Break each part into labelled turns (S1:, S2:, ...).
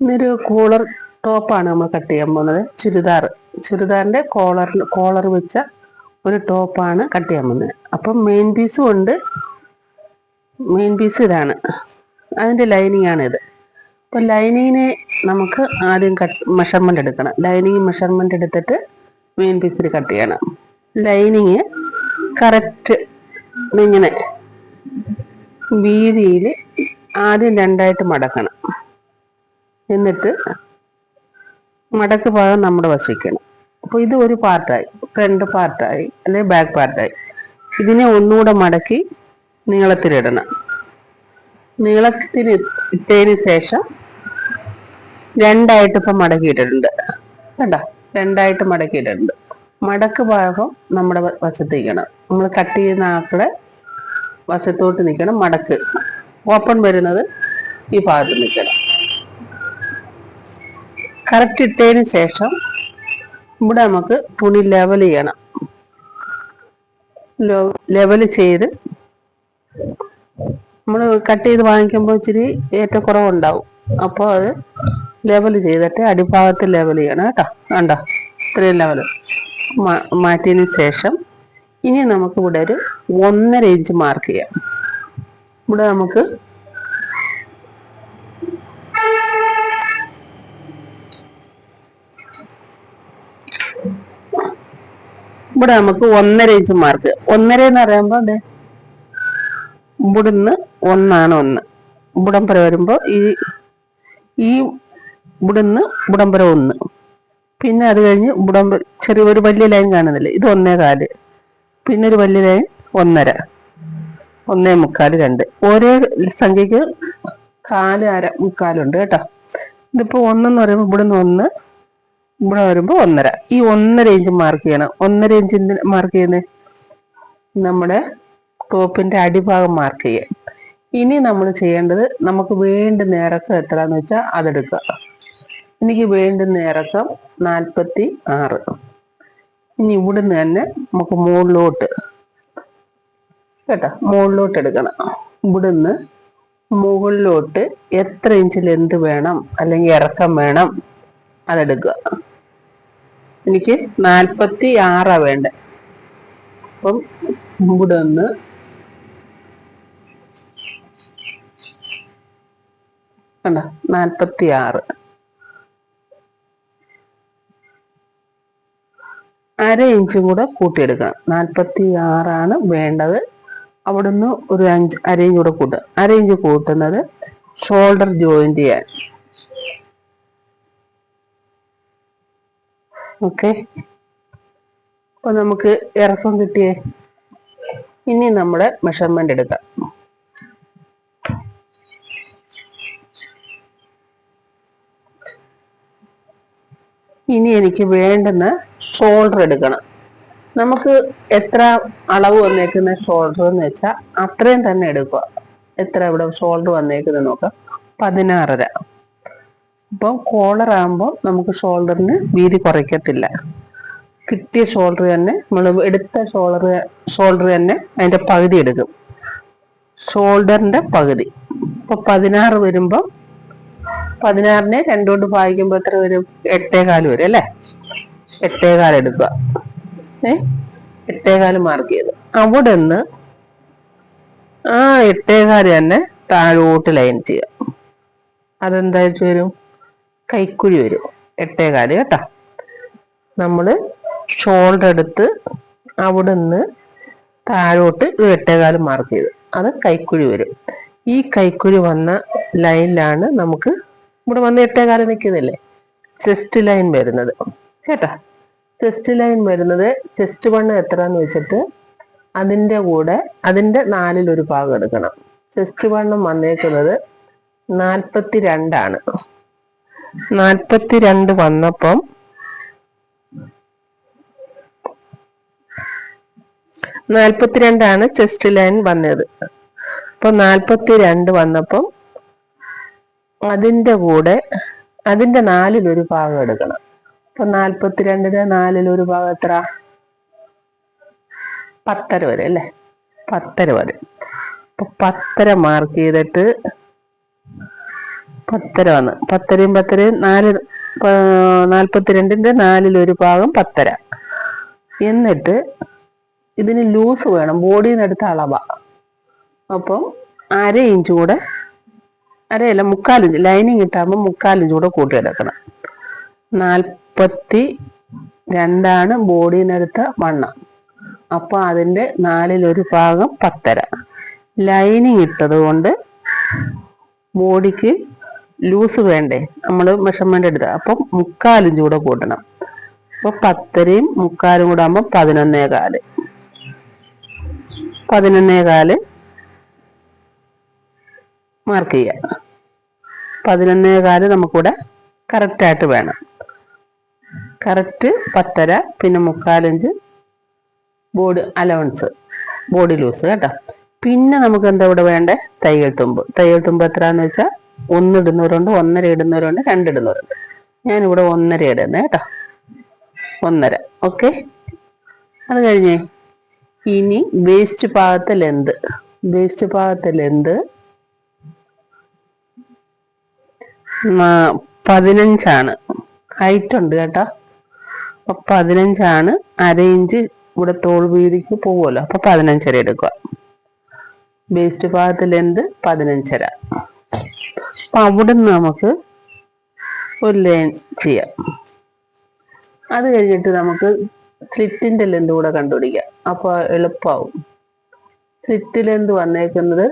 S1: ഇന്നൊരു ടോപ്പാണ് നമ്മൾ കട്ട് ചെയ്യാൻ പോകുന്നത്. ചുരിദാറിന്റെ കോളർ വെച്ച ഒരു ടോപ്പാണ് കട്ട് ചെയ്യാൻ പോകുന്നത്. അപ്പം മെയിൻ പീസും ഉണ്ട്. മെയിൻ പീസ് ഇതാണ്, അതിന്റെ ലൈനിങ് ആണ് ഇത്. അപ്പം ലൈനിങ്ങിനെ നമുക്ക് ആദ്യം മെഷർമെന്റ് എടുക്കണം. ലൈനിങ് മെഷർമെന്റ് എടുത്തിട്ട് മെയിൻ പീസിൽ കട്ട് ചെയ്യണം. ലൈനിങ് കറക്റ്റ് ഇങ്ങനെ വീതിയിൽ ആദ്യം രണ്ടായിട്ട് മടക്കണം. എന്നിട്ട് മടക്ക് ഭാഗം നമ്മുടെ വശിക്കണം. അപ്പോൾ ഇത് ഒരു പാർട്ടായി, ഫ്രണ്ട് പാർട്ടായി അല്ലെങ്കിൽ ബാക്ക് പാർട്ടായി. ഇതിനെ ഒന്നുകൂടെ മടക്കി നീളത്തിലിടണം. നീളത്തിൽ ഇട്ടതിന് ശേഷം രണ്ടായിട്ട് ഇപ്പം മടക്കിയിട്ടിട്ടുണ്ട്. കണ്ടോ, രണ്ടായിട്ട് മടക്കിയിട്ടുണ്ട്. മടക്ക് ഭാഗം നമ്മുടെ വശത്തേക്കണം. നമ്മൾ കട്ട് ചെയ്യുന്ന ആക്കളെ വശത്തോട്ട് നിൽക്കണം. മടക്ക് ഓപ്പൺ വരുന്നത് ഈ ഭാഗത്ത് നിൽക്കണം. കറക്റ്റ് ഇട്ടതിന് ശേഷം ഇവിടെ നമുക്ക് തുണി ലെവൽ ചെയ്യണം. ലെവൽ ചെയ്ത് നമ്മൾ കട്ട് ചെയ്ത് വാങ്ങിക്കുമ്പോൾ ഇച്ചിരി ഏറ്റക്കുറവുണ്ടാവും. അപ്പോൾ അത് ലെവൽ ചെയ്തിട്ട് അടിഭാഗത്ത് ലെവൽ ചെയ്യണം കേട്ടോ. കണ്ടോ, ഇത്രയും ലെവൽ മാറ്റിയതിന് ശേഷം ഇനി നമുക്ക് ഇവിടെ ഒരു 1.5 ഇഞ്ച് മാർക്ക് ചെയ്യാം. ഇവിടെ നമുക്ക് ഇവിടെ നമുക്ക് 1.5 ഇഞ്ച് മാർക്ക്. 1.5 എന്ന് പറയുമ്പോൾ അതെ, ഇവിടുന്ന് 1 ഇവിടം വരെ വരുമ്പോൾ ഈ ഇവിടുന്ന് ഇവിടം വരെ 1, പിന്നെ അത് കഴിഞ്ഞ് ചെറിയൊരു വലിയ ലൈൻ കാണുന്നില്ലേ, ഇത് 1.25, പിന്നെ ഒരു വലിയ ലൈൻ 1.5, 1.25, 2 ഒരേ സംഖ്യക്ക് 4, അര, 3/4 കേട്ടോ. ഇതിപ്പോ 1 എന്ന് പറയുമ്പോൾ ഇവിടുന്ന് 1, ഇവിടെ വരുമ്പോൾ 1.5. ഈ 1.5 ഇഞ്ച് മാർക്ക് ചെയ്യണം. 1.5 ഇഞ്ച് മാർക്ക് ചെയ്യുന്നത് നമ്മുടെ ടോപ്പിന്റെ അടിഭാഗം മാർക്ക് ചെയ്യാം. ഇനി നമ്മൾ ചെയ്യേണ്ടത്, നമുക്ക് വേണ്ടുന്ന ഇറക്കം എത്രയാന്ന് വെച്ചാൽ അതെടുക്കുക. എനിക്ക് വേണ്ടുന്ന ഇറക്കം 46. ഇനി ഇവിടുന്ന് തന്നെ നമുക്ക് മുകളിലോട്ട് കേട്ടോ, മുകളിലോട്ട് എടുക്കണം. ഇവിടുന്ന് മുകളിലോട്ട് എത്ര ഇഞ്ച് ലെന്ത് വേണം അല്ലെങ്കിൽ ഇറക്കം വേണം അതെടുക്കുക. എനിക്ക് 46 വേണ്ടേ. അപ്പം ഇവിടെ നിന്ന് കണ്ടോ 46, അര ഇഞ്ചും കൂടെ കൂട്ടിയെടുക്കണം. 46 വേണ്ടത്. അവിടുന്ന് ഒരു അര ഇഞ്ച് കൂടെ കൂട്ടുക. അര ഇഞ്ച് കൂട്ടുന്നത് ഷോൾഡർ ജോയിന്റ് ചെയ്യാൻ. ഓക്കെ, അപ്പൊ നമുക്ക് ഇറക്കം കിട്ടിയേ. ഇനി നമ്മുടെ മെഷർമെന്റ് എടുക്കാം. ഇനി എനിക്ക് വേണ്ടുന്ന ഷോൾഡർ എടുക്കണം. നമുക്ക് എത്ര അളവ് വന്നേക്കുന്ന ഷോൾഡർ എന്ന് വെച്ചാൽ അത്രയും തന്നെ എടുക്കുക. എത്ര ഇവിടെ ഷോൾഡർ വന്നേക്കുന്നത് നോക്കാം, 16.5. അപ്പം കോളർ ആകുമ്പോൾ നമുക്ക് ഷോൾഡറിന് വീതി കുറയ്ക്കത്തില്ല. കിട്ടിയ ഷോൾഡർ തന്നെ, നമ്മൾ എടുത്ത ഷോൾഡർ തന്നെ അതിന്റെ പകുതി എടുക്കും, ഷോൾഡറിന്റെ പകുതി. അപ്പൊ 16 വരുമ്പോൾ 16നെ 2 കൊണ്ട് ഭാഗിക്കുമ്പോൾ എത്ര വരും? 8.25 വരും അല്ലേ. 8.25 എടുക്കുക. 8.25 മാർക്ക് ചെയ്ത് അവിടെ നിന്ന് ആ 8.25 തന്നെ താഴോട്ട് ലൈൻ ചെയ്യാം. അതെന്തായിട്ട് വരും? കൈക്കുഴി വരും. 8.25 കേട്ടോ. നമ്മള് ഷോൾഡർ എടുത്ത് അവിടെ നിന്ന് താഴോട്ട് 8.25 മാർക്ക് ചെയ്ത് അത് കൈക്കുഴി വരും. ഈ കൈക്കുഴി വന്ന ലൈനിലാണ് നമുക്ക് ഇവിടെ വന്ന് 8.25 നിൽക്കുന്നില്ലേ, ചെസ്റ്റ് ലൈൻ വരുന്നത് കേട്ടോ. ചെസ്റ്റ് ലൈൻ വരുന്നത്, ചെസ്റ്റ് വണ്ണം എത്രന്ന് വെച്ചിട്ട് അതിന്റെ കൂടെ അതിന്റെ 4/1 ഭാഗം എടുക്കണം. ചെസ്റ്റ് വണ്ണം വന്നേക്കുന്നത് 42. 42 വന്നപ്പം 42 ചെസ്റ്റ് ലൈൻ വന്നത്. അപ്പൊ 42 വന്നപ്പം അതിന്റെ കൂടെ അതിന്റെ 4/1 ഭാഗം എടുക്കണം. അപ്പൊ 42ന്റെ 4/1 ഭാഗം എത്ര? 10.5 വരെ അല്ലേ, 10.5 വരെ. അപ്പൊ 10.5 മാർക്ക് ചെയ്തിട്ട് പത്തര വന്ന് പത്തരയും 42ന്റെ 4/1 ഭാഗം 10. എന്നിട്ട് ഇതിന് ലൂസ് വേണം, ബോഡിയിൽ നിന്ന് എടുത്ത അളവാ. അപ്പം 1/2 ഇഞ്ച് കൂടെ, അരയല്ല 3/4 ഇഞ്ച്, ലൈനിങ് ഇട്ടാകുമ്പോൾ 3/4 ഇഞ്ച് കൂടെ കൂട്ടിയെടുക്കണം. 42 ബോഡിയിൽ നിന്ന് എടുത്ത വണ്ണം. അപ്പൊ അതിന്റെ 4/1 ഭാഗം 10. ലൈനിങ് ഇട്ടത് കൊണ്ട് ബോഡിക്ക് ലൂസ് വേണ്ടേ, നമ്മൾ മെഷർമെന്റ് എടുത്ത. അപ്പം 3/4 ഇഞ്ച് കൂടെ കൂട്ടണം. അപ്പൊ 10യും 3/4 കൂടെ ആകുമ്പോൾ 11.25. 11.25 മാർക്ക് ചെയ്യാം. 11.25 നമുക്കിവിടെ കറക്റ്റായിട്ട് വേണം. കറക്റ്റ് 10, പിന്നെ 3/4 inch body allowance, body loose കേട്ടോ. പിന്നെ നമുക്ക് എന്താ ഇവിടെ വേണ്ടേ, തയ്യൽ തുമ്പ്. തയ്യൽ തുമ്പ് എത്രയാന്ന് വെച്ചാൽ 1 ഇടുന്നവരുണ്ട്, 1.5 ഇടുന്നവരുണ്ട്, 2 ഇടുന്നവരുണ്ട്. ഞാനിവിടെ 1.5 ഇടുന്നത് കേട്ടോ, 1.5. ഓക്കെ. അത് കഴിഞ്ഞേ ഇനി വേസ്റ്റ് ഭാഗത്തെ ലെന്ത്. വേസ്റ്റ് ഭാഗത്തെ ലെന്ത് 15 ഹൈറ്റ് ഉണ്ട് കേട്ടോ. അപ്പൊ 15, 1/2 ഇഞ്ച് ഇവിടെ തോൾ വീതിക്ക് പോകുമല്ലോ. അപ്പൊ 15.5 എടുക്കുക. വേസ്റ്റ് ഭാഗത്ത് ലെന്ത് 15.5. അപ്പൊ അവിടുന്ന് നമുക്ക് ഒരു ലൈൻ ചെയ്യാം. അത് കഴിഞ്ഞിട്ട് നമുക്ക് സ്ലിറ്റിന്റെ ലെന്ത് കൂടെ കണ്ടുപിടിക്കാം. അപ്പൊ എളുപ്പമാവും. സ്ലിറ്റ് ലെന്ത് വന്നേക്കുന്നത്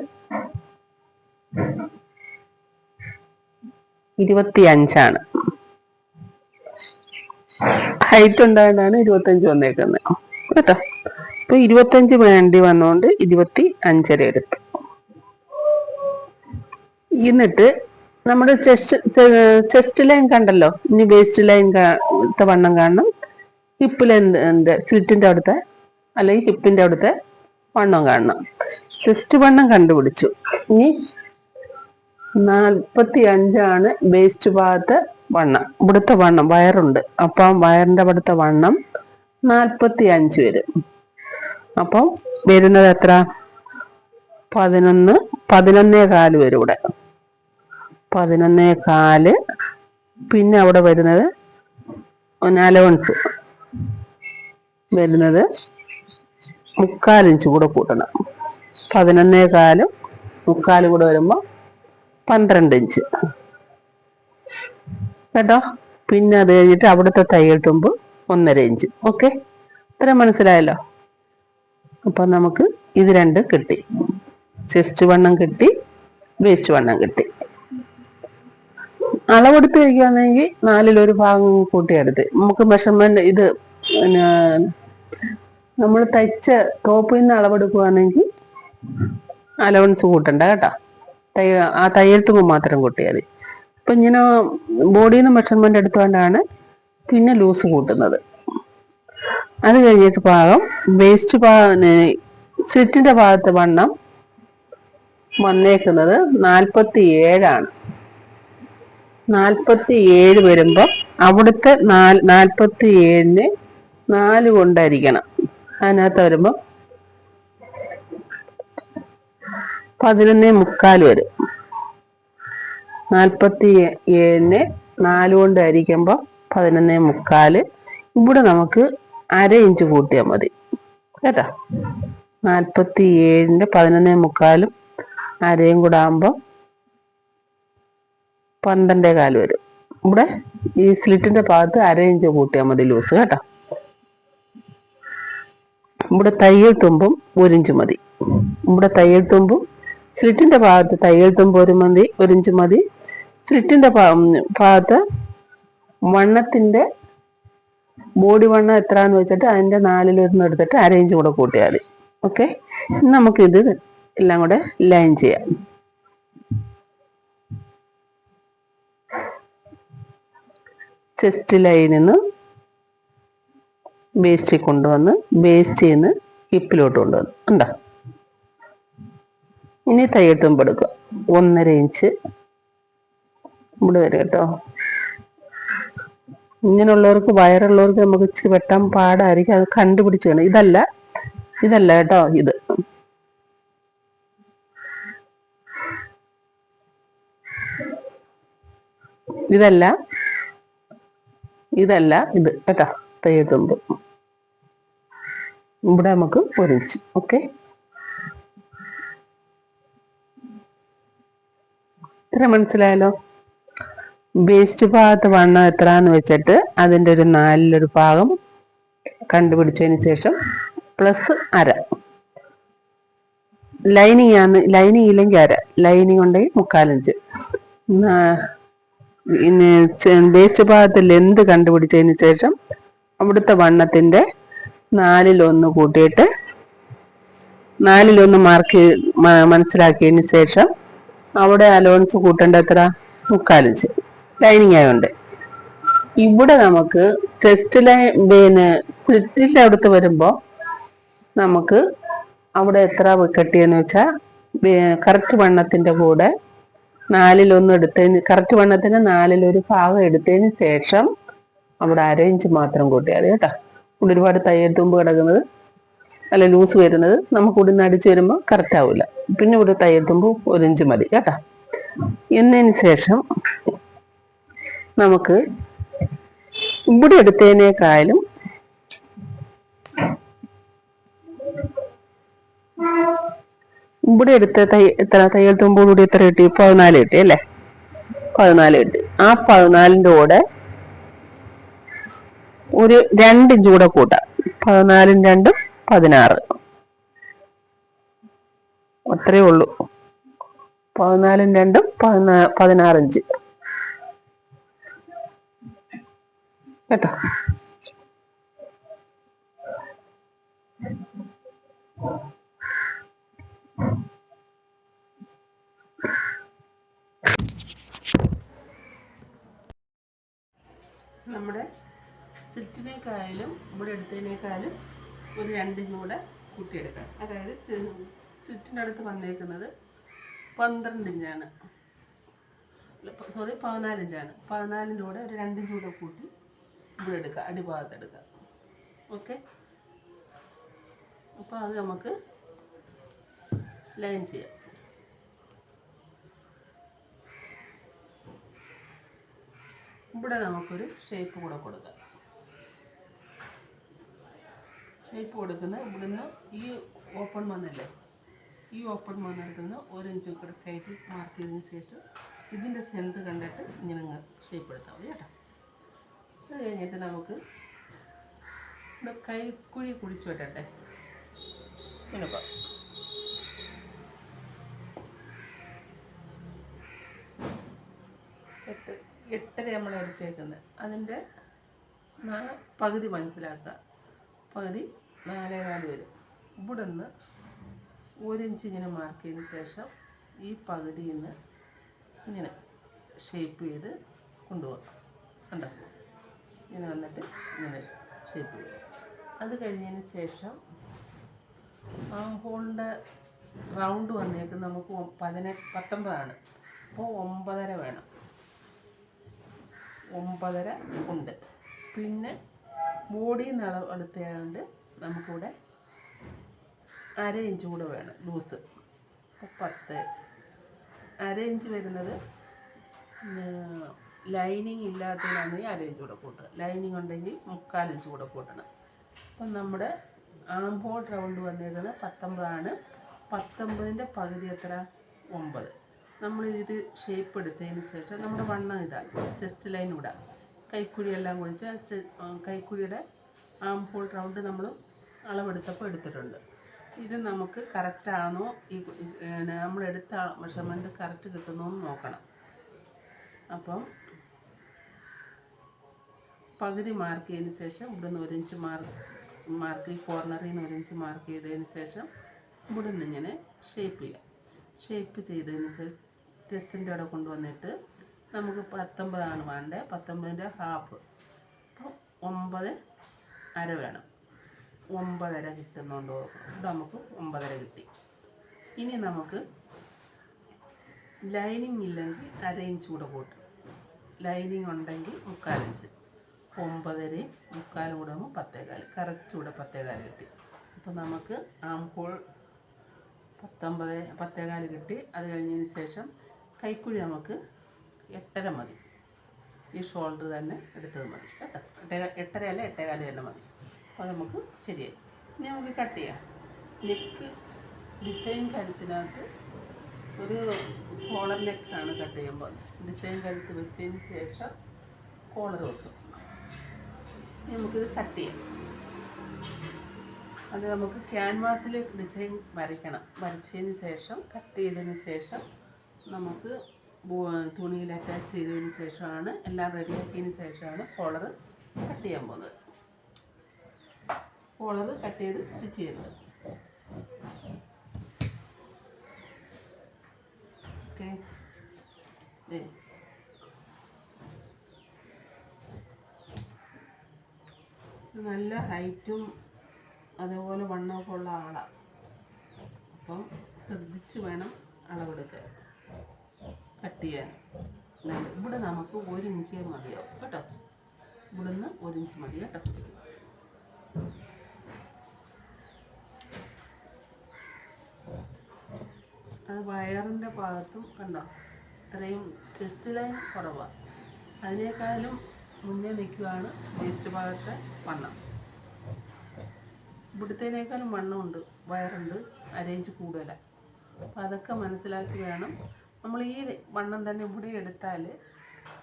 S1: 25. ഹൈറ്റ് ഉണ്ടായതാണ് 25 വന്നേക്കുന്നത് കേട്ടോ. അപ്പൊ 25 വേണ്ടി വന്നോണ്ട് 25.5 എടുത്തു. എന്നിട്ട് നമ്മുടെ ചെസ്റ്റ് ലൈൻ കണ്ടല്ലോ. ഇനി വേസ്റ്റ് ലൈൻ വണ്ണം കാണണം. ഹിപ്പ് ലെന്ത്, സ്ലിറ്റിന്റെ അവിടുത്തെ അല്ലെങ്കിൽ ഹിപ്പിന്റെ അവിടുത്തെ വണ്ണം കാണണം. ചെസ്റ്റ് വണ്ണം കണ്ടുപിടിച്ചു. ഇനി 45 വേസ്റ്റ് ഭാഗത്ത് വണ്ണം. ഇവിടുത്തെ വണ്ണം വയറുണ്ട്. അപ്പം വയറിന്റെ അവിടുത്തെ വണ്ണം 45 വരും. അപ്പം വരുന്നത് എത്ര, 11.25 വരും ഇവിടെ. 11.25. പിന്നെ അവിടെ വരുന്നത് അലവൻസ് വരുന്നത് 3/4 ഇഞ്ച് കൂടെ കൂട്ടണം. 11.25 3/4 കൂടെ വരുമ്പോൾ 12 ഇഞ്ച് കേട്ടോ. പിന്നെ അത് കഴിഞ്ഞിട്ട് അവിടുത്തെ തയ്യൽ തുമ്പ് 1.5 ഇഞ്ച്. ഓക്കെ, ഇത്ര മനസ്സിലായല്ലോ. അപ്പൊ നമുക്ക് ഇത് രണ്ട് കിട്ടി. ചെസ്റ്റ് വണ്ണം കിട്ടി, വേസ്റ്റ് വണ്ണം കിട്ടി. അളവെടുത്ത് കഴിക്കുകയാണെങ്കിൽ 4/1 ഭാഗം കൂട്ടിയെടുത്ത് നമുക്ക് മെഷർമെന്റ് ഇത് പിന്നെ നമ്മൾ തയ്ച്ച ടോപ്പിൽ നിന്ന് അളവെടുക്കുകയാണെങ്കിൽ അലവൻസ് കൂട്ടണ്ട കേട്ടോ. ആ തയ്യൽ തുമ്പ് മാത്രം കൂട്ടിയാൽ മതി. ഇപ്പൊ ഇങ്ങനെ ബോഡിയിൽ നിന്ന് മെഷർമെന്റ് എടുത്തുകൊണ്ടാണ് പിന്നെ ലൂസ് കൂട്ടുന്നത്. അത് കഴിഞ്ഞിട്ട് ഭാഗം വേസ്റ്റ് സ്ലിറ്റിന്റെ ഭാഗത്ത് വണ്ണം വന്നേക്കുന്നത് 47. 47 വരുമ്പോ അവിടുത്തെ 47നെ 4 കൊണ്ടായിരിക്കണം. അതിനകത്ത് വരുമ്പോ 11.25 വരും. 47നെ 4 കൊണ്ട് ഹരിക്കുമ്പോ 11.25. ഇവിടെ നമുക്ക് 1/2 ഇഞ്ച് കൂട്ടിയാൽ മതി കേട്ടോ. 47ന്റെ 11.25 1/2 കൂടെ ആകുമ്പോ 12.25 വരും. ഇവിടെ ഈ സ്ലിറ്റിന്റെ ഭാഗത്ത് 1/2 ഇഞ്ച് കൂട്ടിയാൽ മതി ലൂസ് കേട്ടോ. ഇവിടെ തയ്യൽ തുമ്പും 1 ഇഞ്ച് മതി. ഇവിടെ തയ്യൽ തുമ്പും സ്ലിറ്റിന്റെ ഭാഗത്ത് തയ്യൽ തുമ്പ് 1 ഇഞ്ച് മതി. സ്ലിറ്റിന്റെ ഭാഗത്ത് വണ്ണത്തിന്റെ ബോഡി വണ്ണം എത്രന്ന് വെച്ചിട്ട് അതിന്റെ 4/1 എടുത്തിട്ട് 1/2 ഇഞ്ച് കൂടെ കൂട്ടിയാൽ മതി. ഓക്കെ, നമുക്ക് ഇത് എല്ലാം കൂടെ ലൈൻ ചെയ്യാം. ചെസ്റ്റ് ലൈനിൽ നിന്ന് വേസ്റ്റിൽ കൊണ്ടുവന്ന് വേസ്റ്റിൽ നിന്ന് ഹിപ്പിലോട്ട് കൊണ്ടുവന്ന് ഉണ്ടോ. ഇനി തയ്യൽ തുമ്പ് എടുക്കുക. 1.5 ഇഞ്ച് ഇവിടെ വരും കേട്ടോ. ഇങ്ങനെയുള്ളവർക്ക് വയറുള്ളവർക്ക് നമുക്ക് ഇച്ചിരി വെട്ടാൻ പാടായിരിക്കും. അത് കണ്ടുപിടിച്ച് വേണം. ഇതല്ല കേട്ടോ. ഇത് ഇതല്ല ഇത് കേട്ടോ. തയ്യത്തുമ്പ് ഇവിടെ നമുക്ക് 1 ഇഞ്ച്. ഓക്കെ, ഇത്ര മനസ്സിലായല്ലോ. വേസ്റ്റ് ഭാഗത്ത് വണ്ണം എത്രന്ന് വെച്ചിട്ട് അതിൻ്റെ ഒരു 4/1 ഭാഗം കണ്ടുപിടിച്ചതിന് ശേഷം പ്ലസ് അര. ലൈനിങ് ഇല്ലെങ്കിൽ അര, ലൈനിങ് ഉണ്ടെങ്കിൽ 3/4 ഇഞ്ച്. പിന്നെ വേസ്റ്റ് ഭാഗത്ത് ലെന്ത് കണ്ടുപിടിച്ചതിന് ശേഷം അവിടുത്തെ വണ്ണത്തിൻ്റെ 4/1 കൂട്ടിയിട്ട് 4/1 മാർക്ക് മനസ്സിലാക്കിയതിന് ശേഷം അവിടെ അലോവൻസ് കൂട്ടേണ്ട എത്ര? 3/4 ഇഞ്ച്, ലൈനിങ് ആയതുകൊണ്ട്. ഇവിടെ നമുക്ക് ചെസ്റ്റ് ലൈൻ പിന്നെ സ്ലിറ്റിൻ്റെ അടുത്ത് വരുമ്പോൾ നമുക്ക് അവിടെ എത്ര കെട്ടിയെന്ന് വെച്ചാൽ കറക്റ്റ് വണ്ണത്തിൻ്റെ കൂടെ 4/1 എടുത്തതിന്, കറക്റ്റ് വണ്ണത്തിന് 4/1 ഭാഗം എടുത്തതിന് ശേഷം അവിടെ 1/2 ഇഞ്ച് മാത്രം കൂട്ടിയാൽ മതി കേട്ടോ. ഇവിടെ ഒരുപാട് തയ്യൽ തുമ്പ് കിടക്കുന്നത് അല്ല ലൂസ് വരുന്നത് നമുക്ക് ഇവിടെ നിന്ന് അടിച്ച് വരുമ്പോൾ കറക്റ്റ് ആവില്ല. പിന്നെ ഇവിടെ തയ്യൽ തുമ്പ് 1 ഇഞ്ച് മതി കേട്ടോ. എന്നതിന് ശേഷം നമുക്ക് ഇവിടെ എടുത്തതിനേക്കാളും ഇവിടെ എടുത്ത എത്ര തയ്യൽ തുമ്പോടുകൂടി എത്ര കിട്ടി? 14 കിട്ടി അല്ലേ? 14 കിട്ടി. ആ 14ൻ്റെ കൂടെ ഒരു 2 ഇഞ്ച് കൂടെ കൂട്ടാം. 14ഉം 2ഉം 16. അത്രയേ ഉള്ളൂ. 14ഉം 2ഉം 16 ഇഞ്ച് കേട്ടോ. നമ്മുടെ സ്ലിറ്റിനേക്കായാലും ഇവിടെ എടുത്തതിനേക്കാളും ഒരു 2 ഇഞ്ച് കൂടെ കൂട്ടിയെടുക്കാം. അതായത് സ്ലിറ്റിൻ്റെ അടുത്ത് വന്നേക്കുന്നത് 12 ഇഞ്ചാണ്, സോറി 14 ഇഞ്ചാണ്. 14ൻ്റെ കൂടെ ഒരു 2 ഇഞ്ച് കൂടെ കൂട്ടി ഇവിടെ എടുക്കുക, അടിഭാഗത്ത് എടുക്കുക. ഓക്കെ, അപ്പോൾ അത് നമുക്ക് ലൈൻ ചെയ്യാം. ഇവിടെ നമുക്കൊരു ഷേപ്പ് കൂടെ കൊടുക്കാം. ഷേപ്പ് കൊടുക്കുന്ന ഇവിടുന്ന് ഈ ഓപ്പൺ വന്നല്ലേ, ഈ ഓപ്പൺ വന്നെടുക്കുന്ന 1 ഇഞ്ച് കൂടെ കയറ്റി മാർക്ക് ചെയ്തതിന് ശേഷം ഇതിൻ്റെ സെൻറ്റർ കണ്ടിട്ട് ഇങ്ങനെ ഷേപ്പ് എടുത്താൽ മതി കേട്ടോ. അത് കഴിഞ്ഞിട്ട് നമുക്ക് ഇവിടെ കൈക്കുഴി കുഴിച്ചു വെട്ടട്ടെ. പിന്നെ 8.5 നമ്മൾ എടുത്തേക്കുന്നത്, അതിൻ്റെ പകുതി മനസ്സിലാക്കുക. പകുതി 4.25 വരും. ഇവിടെ നിന്ന് 1 ഇഞ്ച് ഇങ്ങനെ മാർക്ക് ചെയ്തതിന് ശേഷം ഈ പകുതിയിൽ നിന്ന് ഇങ്ങനെ ഷേപ്പ് ചെയ്ത് കൊണ്ടുപോകാം. കണ്ടോ, ഇങ്ങനെ വന്നിട്ട് ഇങ്ങനെ ഷേപ്പ് ചെയ്യും. അത് കഴിഞ്ഞതിന് ശേഷം ആ ഹോളിൻ്റെ റൗണ്ട് വന്നേക്ക് നമുക്ക് 19 അപ്പോൾ 9.5 വേണം. 9.5 ഉണ്ട്. പിന്നെ ബോഡി അളവ് എടുത്തതുകൊണ്ട് നമുക്കിവിടെ 1/2 ഇഞ്ച് കൂടെ വേണം ലൂസ്. അപ്പോൾ 10. 1/2 ഇഞ്ച് വരുന്നത് ലൈനിങ് ഇല്ലാത്തതിനാണെങ്കിൽ 1/2 ഇഞ്ച് കൂടെ കൂട്ടുക. ലൈനിങ് ഉണ്ടെങ്കിൽ 3/4 ഇഞ്ച് കൂടെ കൂട്ടണം. അപ്പം നമ്മുടെ ആം ഹോൾ റൗണ്ട് വന്നേക്കുന്നത് 19. 19ൻ്റെ പകുതി എത്ര? 9. നമ്മൾ ഇത് ഷേപ്പ് എടുത്തതിന് ശേഷം നമ്മുടെ വണ്ണം ഇടാം, ചെസ്റ്റ് ലൈൻ ഇടാം, കൈക്കുഴി എല്ലാം കുഴിച്ച് കൈക്കുഴിയുടെ ആം ഹോൾ റൗണ്ട് നമ്മൾ അളവെടുത്തപ്പോൾ എടുത്തിട്ടുണ്ട്. ഇത് നമുക്ക് കറക്റ്റാണോ, ഈ നമ്മളെടുത്ത മെഷർമെൻറ്റ് കറക്റ്റ് കിട്ടുന്നോ എന്ന് നോക്കണം. അപ്പം പകുതി മാർക്ക് ചെയ്തതിന് ശേഷം ഇവിടുന്ന് 1 ഇഞ്ച് മാർക്ക് ഈ കോർണറിൽ നിന്ന് 1 ഇഞ്ച് മാർക്ക് ചെയ്തതിന് ശേഷം ഇവിടുന്ന് ഇങ്ങനെ ഷേപ്പ് ചെയ്യാം. ഷേപ്പ് ചെയ്തതിന് ശേഷം ചെസ്റ്റിൻ്റെ അവിടെ കൊണ്ടുവന്നിട്ട് നമുക്ക് 19 വേണ്ടത്. 19ൻ്റെ ഹാഫ്, അപ്പോൾ 9.5 വേണം. 9.5 കിട്ടുന്നുണ്ടോ? ഇവിടെ നമുക്ക് 9.5 കിട്ടി. ഇനി നമുക്ക് ലൈനിങ് ഇല്ലെങ്കിൽ 1/2 ഇഞ്ച് കൂടെ കൂട്ടും. ലൈനിങ് ഉണ്ടെങ്കിൽ 3/4 ഇഞ്ച്. 9.5 3/4 കൂടെ 10.25. കറക്റ്റ് ഇവിടെ 10.25 കിട്ടി. അപ്പോൾ നമുക്ക് ആം ഹോൾ 10.25 കിട്ടി. അത് കഴിഞ്ഞതിന് ശേഷം കൈക്കുഴി നമുക്ക് 8.5 മതി. ഈ ഷോൾഡർ തന്നെ എടുത്തത് മതി കേട്ടോ. 8.5 അല്ല 8.25 തന്നെ മതി. അപ്പോൾ നമുക്ക് ശരിയായി. ഇനി നമുക്ക് കട്ട് ചെയ്യാം. നെക്ക് ഡിസൈൻ കഴുത്തിനകത്ത് ഒരു കോളർ നെക്കാണ് കട്ട് ചെയ്യുമ്പോൾ. ഡിസൈൻ കഴുത്ത് വെച്ചതിന് ശേഷം കോളർ വെക്കും. നമുക്കിത് കട്ട് ചെയ്യാം. അത് നമുക്ക് ക്യാൻവാസിൽ ഡിസൈൻ വരയ്ക്കണം. വരച്ചതിന് ശേഷം കട്ട് ചെയ്തതിന് ശേഷം നമുക്ക് തുണിയിൽ അറ്റാച്ച് ചെയ്തതിന് ശേഷമാണ്, എല്ലാം റെഡിയാക്കിയതിന് ശേഷമാണ് കോളർ കട്ട് ചെയ്യാൻ പോകുന്നത്. കോളർ കട്ട് ചെയ്ത് സ്റ്റിച്ച് ചെയ്യുന്നത്. ഓക്കെ, നല്ല ഹൈറ്റും അതേപോലെ വണ്ണമൊക്കെ ഉള്ള ആളാണ്. അപ്പം ശ്രദ്ധിച്ച് വേണം അളവെടുക്കാൻ, കട്ട് ചെയ്യാൻ. ഇവിടെ നമുക്ക് 1 ഇഞ്ച് മതിയാവും കേട്ടോ. ഇവിടുന്ന് 1 ഇഞ്ച് മതി കേട്ടോ. അത് വയറിൻ്റെ ഭാഗത്തും കണ്ടോ, ഇത്രയും ചെസ്റ്റ് ലൈൻ കുറവാണ്. അതിനേക്കാളും മുന്നേ നിൽക്കുകയാണ് വേസ്റ്റ് ഭാഗത്തെ വണ്ണം. ഇവിടുത്തേനേക്കാളും വണ്ണമുണ്ട്, വയറുണ്ട്, അരയിഞ്ച് കൂടുതലാണ്. അപ്പോൾ അതൊക്കെ മനസ്സിലാക്കി വേണം നമ്മൾ ഈ വണ്ണം തന്നെ ഇവിടെ എടുത്താൽ,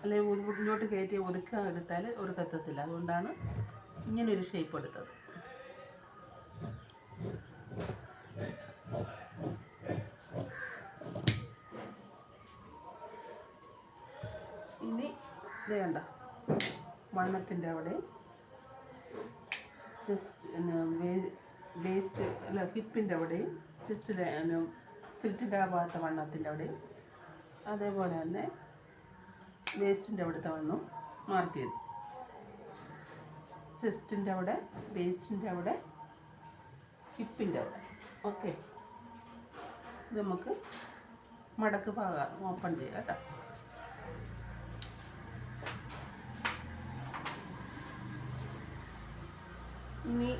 S1: അല്ലെങ്കിൽ മുന്നോട്ട് കയറ്റി ഒതുക്കാൻ എടുത്താൽ ഒതുക്കത്തില്ല. അതുകൊണ്ടാണ് ഇങ്ങനൊരു ഷേപ്പ് എടുത്തത്. ഇനി ഇത് കണ്ട വണ്ണത്തിൻ്റെ അവിടെ വേസ്റ്റ് അല്ല ഹിപ്പിൻ്റെ അവിടെയും സിൽറ്റിൻ്റെ ആ ഭാഗത്തെ വണ്ണത്തിൻ്റെ അവിടെയും അതേപോലെ തന്നെ വേസ്റ്റിൻ്റെ അവിടുത്തെ വണ്ണം മാർക്ക് ചെയ്തു. ചെസ്റ്റിൻ്റെ അവിടെ, വേസ്റ്റിൻ്റെ അവിടെ, ഹിപ്പിൻ്റെ അവിടെ. ഓക്കെ, ഇത് നമുക്ക് മടക്ക് ഭാഗം ഓപ്പൺ ചെയ്യാം കേട്ടോ. ഇനി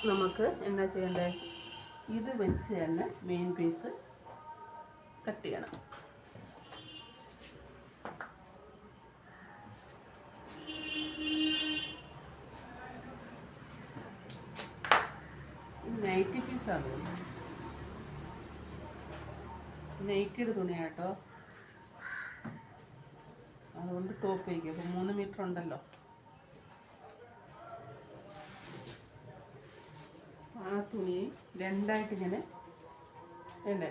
S1: നമുക്ക് എന്താ ചെയ്യേണ്ടത്, ഇത് വെച്ച് തന്നെ മെയിൻ പീസ് കട്ട് ചെയ്യണം. നൈറ്റി പീസാണ്, നൈറ്റിയുടെ തുണിയാട്ടോ. അതുകൊണ്ട് ടോപ്പ് വയ്ക്കുക. അപ്പോൾ 3 മീറ്റർ ഉണ്ടല്ലോ. ആ തുണി രണ്ടായിട്ട് ഇങ്ങനെ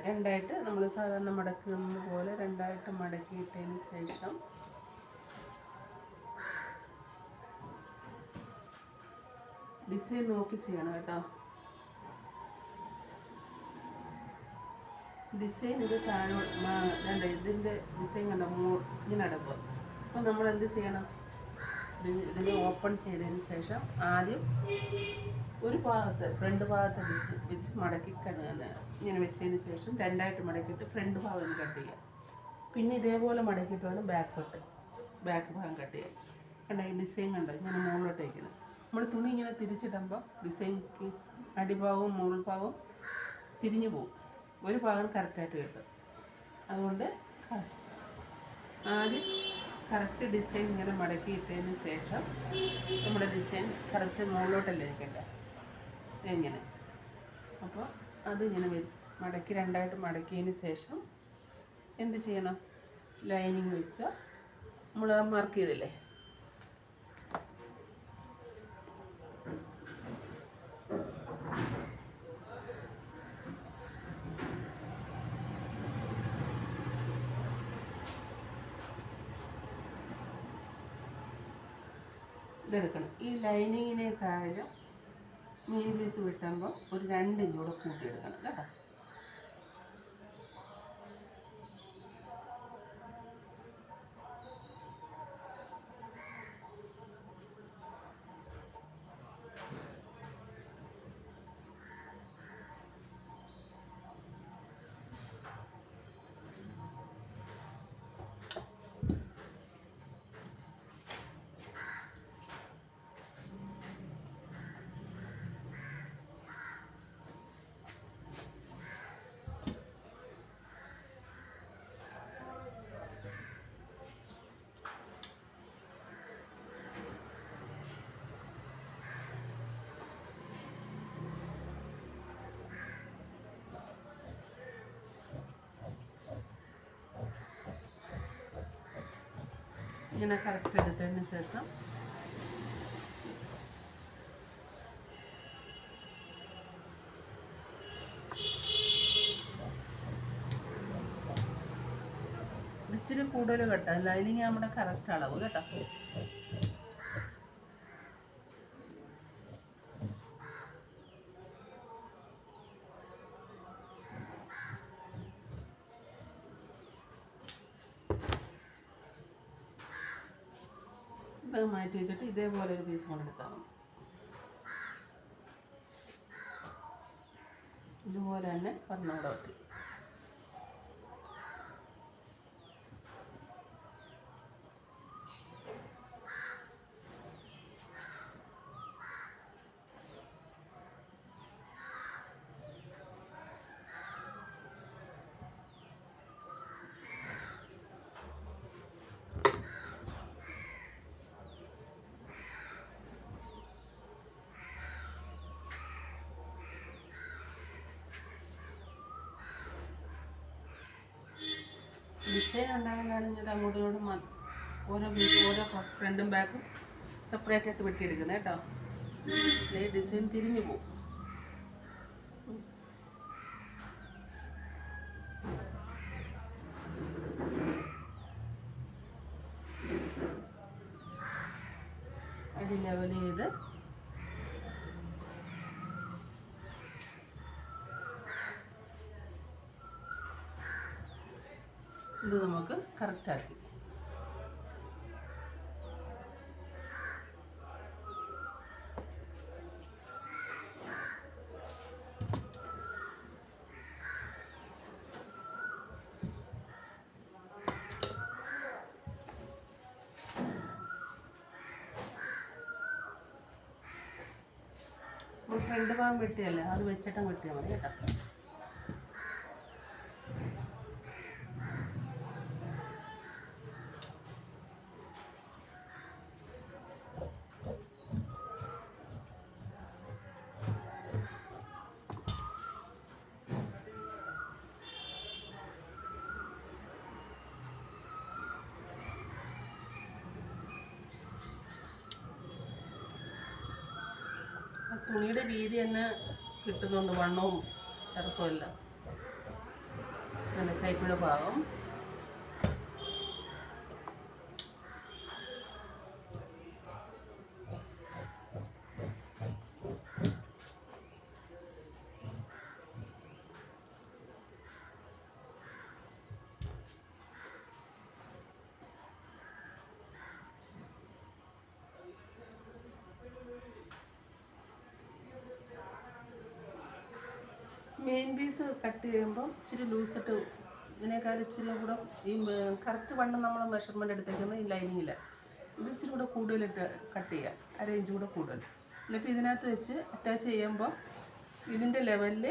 S1: രണ്ടായിട്ട് നമ്മൾ സാധാരണ മടക്കുന്ന പോലെ രണ്ടായിട്ട് മടക്കിയിട്ടതിന് ശേഷം ഡിസൈൻ നോക്കി ചെയ്യണം കേട്ടോ. ഡിസൈൻ ഇത് ഇതിൻ്റെ ഡിസൈൻ കണ്ടോ ഇങ്ങനെ അടക്കുക. അപ്പോൾ നമ്മൾ എന്ത് ചെയ്യണം, ഇതിനെ ഓപ്പൺ ചെയ്തതിന് ശേഷം ആദ്യം ഒരു ഭാഗത്ത് ഫ്രണ്ട് ഭാഗത്ത് വെച്ച് മടക്കി ഇങ്ങനെ വെച്ചതിന് ശേഷം രണ്ടായിട്ട് മടക്കിയിട്ട് ഫ്രണ്ട് ഭാഗം കട്ട് ചെയ്യാം. പിന്നെ ഇതേപോലെ മടക്കിയിട്ട് വേണം ബാക്ക് ഭാഗം കട്ട് ചെയ്യാം. കണ്ടോ ഈ ഡിസൈൻ കണ്ടോ ഇങ്ങനെ മുകളിലോട്ട് വയ്ക്കുന്നത്. നമ്മൾ തുണി ഇങ്ങനെ തിരിച്ചിടുമ്പോൾ ഡിസൈൻക്ക് അടിഭാഗവും മുകൾഭാഗവും തിരിഞ്ഞു പോകും, ഒരു ഭാഗം കറക്റ്റായിട്ട് കിട്ടും. അതുകൊണ്ട് ആദ്യം കറക്റ്റ് ഡിസൈൻ ഇങ്ങനെ മടക്കിയിട്ടതിന് ശേഷം നമ്മുടെ ഡിസൈൻ കറക്റ്റ് മുകളിലോട്ടല്ലേ ഇരിക്കണ്ടേ എങ്ങനെ. അപ്പോൾ അതിങ്ങനെ മടക്കി രണ്ടായിട്ട് മടക്കിയതിന് ശേഷം എന്ത് ചെയ്യണം, ലൈനിങ് വെച്ച് നമ്മൾ മാർക്ക് ചെയ്തില്ലേ ഇതെടുക്കണം. ഈ ലൈനിങ്ങിനേക്കാളും മെയിൻ പീസ് വിട്ടുമ്പോൾ ഒരു 2 ഇഞ്ച് കൂടെ കൂട്ടിയെടുക്കണം കേട്ടോ. ഇങ്ങനെ കറക്റ്റ് എടുത്തതിന് ശേഷം ഇച്ചിരി കൂടുതൽ കേട്ടോ, ലൈനിങ് നമ്മുടെ കറക്റ്റ് അളവ് കേട്ടോ. ഇത് മാറ്റി വെച്ചിട്ട് ഇതേപോലെ ഒരു പീസ് കൊണ്ടെടുത്താൽ മതി. ഇതുപോലെ തന്നെ പറഞ്ഞവിടെ വെട്ടി. ഡിസൈൻ ഉണ്ടാകുന്നതാണെങ്കിൽ അങ്ങോട്ടും ഇങ്ങോട്ടും ഓരോ ഫ്രണ്ടും ബാക്കും സെപ്പറേറ്റ് ആയിട്ട് വെട്ടിയെടുക്കുന്നത് കേട്ടോ. ഈ ഡിസൈൻ തിരിഞ്ഞു പോകും. അടി ലെവൽ ചെയ്ത് ഇത് നമുക്ക് കറക്റ്റാക്കി. ഫ്രണ്ട് ഭാഗം വെട്ടിയല്ലേ, അത് വെച്ചിട്ടും വെട്ടിയാൽ മതി കേട്ടോ. തുണിയുടെ വീതി തന്നെ കിട്ടുന്നുണ്ട്, വണ്ണവും ഇറക്കമില്ല. അങ്ങനെ കൈപ്പിഴ ഭാഗം മെയിൻ പീസ് കട്ട് ചെയ്യുമ്പം ഇച്ചിരി ലൂസിട്ട് ഇതിനേക്കാൾ ഇച്ചിരി കൂടെ ഈ കറക്റ്റ് വണ്ണം നമ്മൾ മെഷർമെൻറ്റ് എടുത്തേക്കുന്നത് ഈ ലൈനിങ്ങിൽ ഇത് ഇച്ചിരി കൂടെ കൂടുതലിട്ട് കട്ട് ചെയ്യുക, 1/2 ഇഞ്ച് കൂടെ കൂടുതൽ. എന്നിട്ട് ഇതിനകത്ത് വെച്ച് അറ്റാച്ച് ചെയ്യുമ്പോൾ ഇതിൻ്റെ ലെവലിൽ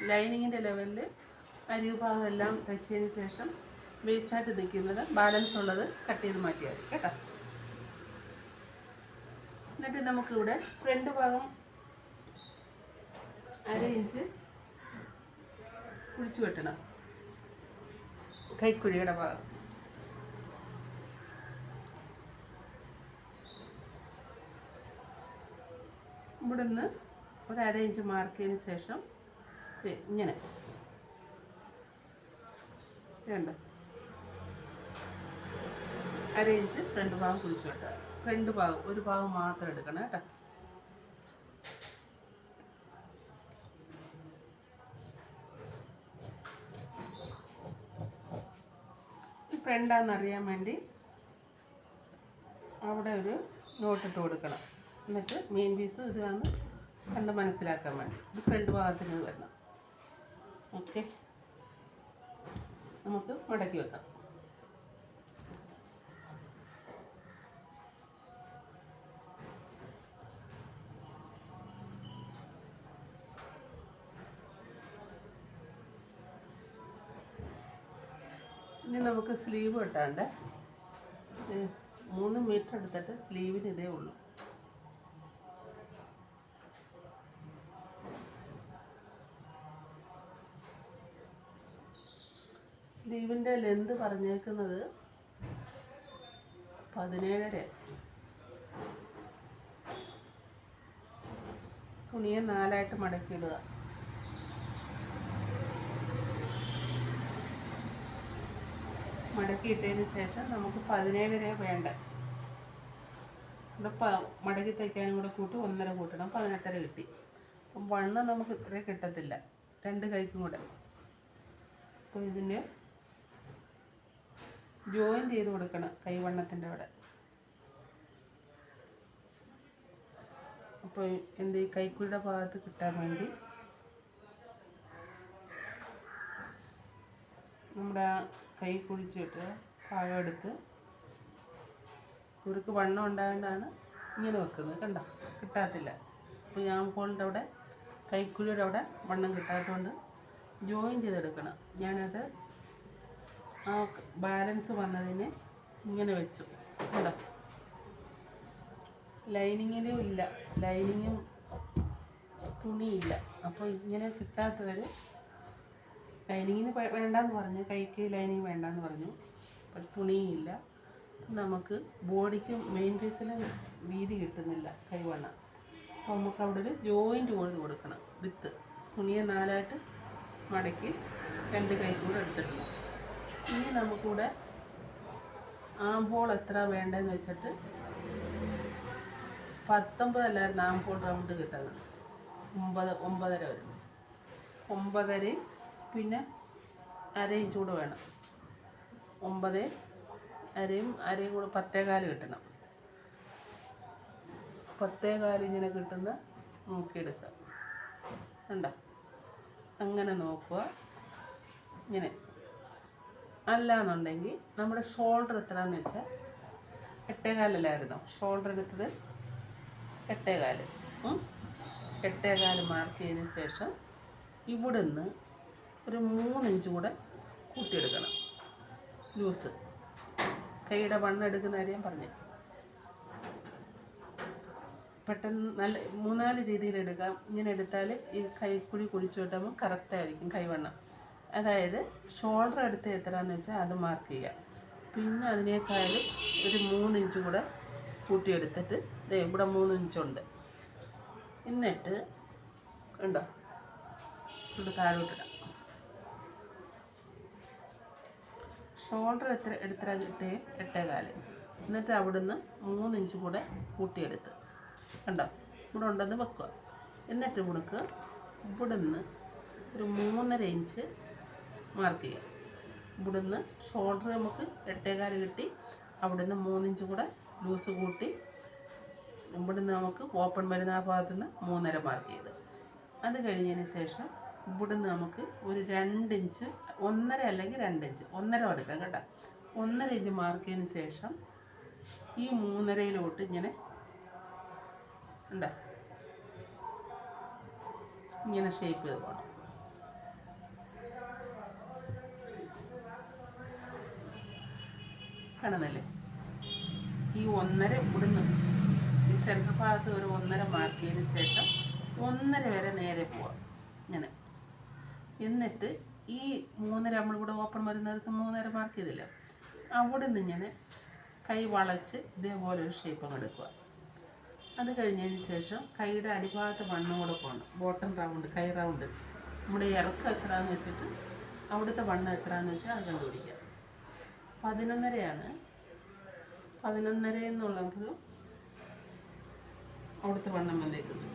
S1: ലൈനിങ്ങിൻ്റെ ലെവലിൽ അരിഭാഗം എല്ലാം തയ്ച്ചതിന് ശേഷം വേസ്റ്റായിട്ട് നിൽക്കുന്നത് ബാലൻസ് ഉള്ളത് കട്ട് ചെയ്ത് മാറ്റിയാൽ മതി കേട്ടോ. എന്നിട്ട് നമുക്കിവിടെ ഫ്രണ്ട് ഭാഗം 1/2 ഇഞ്ച് കുഴിച്ച് വെട്ടണം, കൈക്കുഴിയുടെ ഭാഗം. ഇവിടെ നിന്ന് 1/2 ഇഞ്ച് മാർക്ക് ചെയ്തതിന് ശേഷം ഇങ്ങനെ വേണ്ട 1/2 ഇഞ്ച് ഫ്രണ്ട് ഭാഗം കുഴിച്ച് വെട്ടുക. ഫ്രണ്ട് ഭാഗം ഒരു ഭാഗം മാത്രം എടുക്കണം കേട്ടോ. ഫ്രണ്ടാണെന്നറിയാൻ വേണ്ടി അവിടെ ഒരു നോട്ടിട്ട് കൊടുക്കണം. എന്നിട്ട് മെയിൻ പീസ് ഇതാന്ന് കണ്ട് മനസ്സിലാക്കാൻ വേണ്ടി ഇത് ഫ്രണ്ട് ഭാഗത്തിന് വരണം. ഓക്കെ, നമുക്ക് മടക്കി വെക്കാം. ഇനി നമുക്ക് സ്ലീവ് വെട്ടാണ്ട് 3 മീറ്റർ എടുത്തിട്ട് സ്ലീവിന് ഇതേ ഉള്ളൂ. സ്ലീവിൻ്റെ ലെന്ത് പറഞ്ഞേക്കുന്നത് 17.5. തുണിയെ 4ആയിട്ട് മടക്കിയിടുക. മടക്കിയിട്ടതിന് ശേഷം നമുക്ക് 17.5 വേണ്ട. ഇവിടെ മടക്കി തയ്ക്കാനും കൂടെ കൂട്ടി 1.5 കൂട്ടണം. 18.5 കിട്ടി. അപ്പം വണ്ണം നമുക്ക് ഇത്രയും കിട്ടത്തില്ല, 2 കൈക്കും കൂടെ. അപ്പോൾ ഇതിന് ജോയിൻ ചെയ്ത് കൊടുക്കണം കൈവണ്ണത്തിൻ്റെ അവിടെ. അപ്പോൾ ഈ കൈക്കുഴിയുടെ ഭാഗത്ത് കിട്ടാൻ വേണ്ടി നമ്മുടെ ആ കൈ കുഴിച്ചിട്ട് ഭാഗം എടുത്ത്, ഇവർക്ക് വണ്ണം ഉണ്ടായതുകൊണ്ടാണ് ഇങ്ങനെ വെക്കുന്നത്, കണ്ടോ, കിട്ടാത്തില്ല. അപ്പോൾ ഞാൻ ഹോളിൻ്റെ അവിടെ കൈക്കുഴിയുടെ അവിടെ വണ്ണം കിട്ടാത്തതുകൊണ്ട് ജോയിൻ ചെയ്തെടുക്കണം. ഞാനത് ആ ബാലൻസ് വന്നതിന് ഇങ്ങനെ വെച്ചു, കണ്ടോ. ലൈനിങ്ങിലും ഇല്ല, ലൈനിങ്ങും തുണിയില്ല. അപ്പോൾ ഇങ്ങനെ കിട്ടാത്തവർ ലൈനിങ്ങിന് വേണ്ടാന്ന് പറഞ്ഞു, കൈക്ക് ലൈനിങ് വേണ്ടാന്ന് പറഞ്ഞു. അപ്പം തുണിയില്ല, നമുക്ക് ബോഡിക്ക് മെയിൻ പീസിൽ വീതി കിട്ടുന്നില്ല കൈവണ്ണം. അപ്പോൾ നമുക്ക് അവിടെ ഒരു ജോയിൻറ്റ് കൊടുക്കണം. വിത്ത് തുണിയെ 4ആയിട്ട് മടക്കി 2 കൈക്കൂടെ എടുത്തിട്ടുണ്ട്. ഇനി നമുക്കിവിടെ ആംഹോൾ എത്ര വേണ്ടതെന്ന് വെച്ചിട്ട് 19 അല്ലായിരുന്നു ആംഹോൾ റൗണ്ട് കിട്ടുന്നത്, 9.5 വരും. 9.5 പിന്നെ 1/2 ഇഞ്ച് കൂടെ വേണം. 9.5 കൂടെ 10.25 കിട്ടണം. 10.25 ഇങ്ങനെ കിട്ടുന്ന നോക്കിയെടുക്കുക, കണ്ടോ. അങ്ങനെ നോക്കുക. ഇങ്ങനെ അല്ലാന്നുണ്ടെങ്കിൽ നമ്മുടെ ഷോൾഡർ എത്രയാണെന്ന് വെച്ചാൽ 8.25 ഷോൾഡർ എടുത്തത് 8.25. 8.25 മാർക്ക് ചെയ്തതിന് ശേഷം ഇവിടുന്ന് ഒരു 3 ഇഞ്ച് കൂടെ കൂട്ടിയെടുക്കണം ലൂസ്. കൈയുടെ വണ്ണം എടുക്കുന്ന കാര്യം പറഞ്ഞു. പെട്ടെന്ന് നല്ല 3-4 രീതിയിൽ എടുക്കാം. ഇങ്ങനെ എടുത്താൽ ഈ കൈക്കുഴി കുഴിച്ചു വിട്ടുമ്പോൾ കറക്റ്റായിരിക്കും കൈവണ്ണം. അതായത് ഷോൾഡർ എടുത്ത് എത്രയാണെന്ന് വെച്ചാൽ അത് മാർക്ക് ചെയ്യാം. പിന്നെ അതിനേക്കാളും ഒരു 3 ഇഞ്ച് കൂടെ കൂട്ടിയെടുത്തിട്ട് ഇവിടെ 3 ഇഞ്ചുണ്ട്. എന്നിട്ട് ഉണ്ടോ ഇവിടെ താഴോട്ടിടാം. ഷോൾഡർ എടുത്താൽ കിട്ടേ 8.25. എന്നിട്ട് അവിടുന്ന് 3 ഇഞ്ച് കൂടെ കൂട്ടിയെടുത്ത്, കണ്ടോ, ഇവിടെ ഉണ്ടെന്ന് വെക്കുക. എന്നിട്ട് നമുക്ക് ഇവിടുന്ന് ഒരു 3.5 ഇഞ്ച് മാർക്ക് ചെയ്യാം. ഇവിടുന്ന് ഷോൾഡർ നമുക്ക് 8.25 കിട്ടി. അവിടുന്ന് 3 ഇഞ്ച് കൂടെ ലൂസ് കൂട്ടി ഇവിടുന്ന് നമുക്ക് ഓപ്പൺ വരുന്ന ആ ഭാഗത്തു നിന്ന് 3.5 മാർക്ക് ചെയ്ത്, അത് കഴിഞ്ഞതിന് ശേഷം ഇവിടുന്ന് നമുക്ക് ഒരു 2 ഇഞ്ച്, 1.5 അല്ലെങ്കിൽ 2 ഇഞ്ച്, 1.5 എടുക്കാം കേട്ടോ. 1.5 ഇഞ്ച് മാർക്ക് ചെയ്തതിന് ശേഷം ഈ 3.5 ഇങ്ങനെ എന്താ ഇങ്ങനെ ഷേപ്പ് ചെയ്ത് പോകണം. കാണുന്നില്ലേ? ഈ 1.5 ഇവിടുന്ന് ഈ സെൻറ്റർ ഭാഗത്ത് ഒരു 1.5 മാർക്ക് ചെയ്തതിന് ശേഷം 1.5 വരെ നേരെ പോവാം ഇങ്ങനെ. എന്നിട്ട് ഈ 3.5 നമ്മളിവിടെ ഓപ്പൺ വരുന്നിടത്ത് 3.5 മാർക്ക് ചെയ്തില്ല, അവിടെ നിന്ന് ഇങ്ങനെ കൈ വളച്ച് ഇതേപോലെ ഒരു ഷേപ്പ് എടുക്കുക. അത് കഴിഞ്ഞതിന് ശേഷം കൈയുടെ അടിഭാഗത്ത് വണ്ണം കൂടെ പോകണം. ബോട്ടം റൗണ്ട്, കൈ റൗണ്ട്, നമ്മുടെ ഇറക്കം എത്രയാണെന്ന് വെച്ചിട്ട് അവിടുത്തെ വണ്ണം എത്രയാണെന്ന് വെച്ചാൽ അത് കണ്ടുപിടിക്കുക. 11.5 11.5 എന്നുള്ളത് അവിടുത്തെ വണ്ണം വന്നേക്കുന്നത്.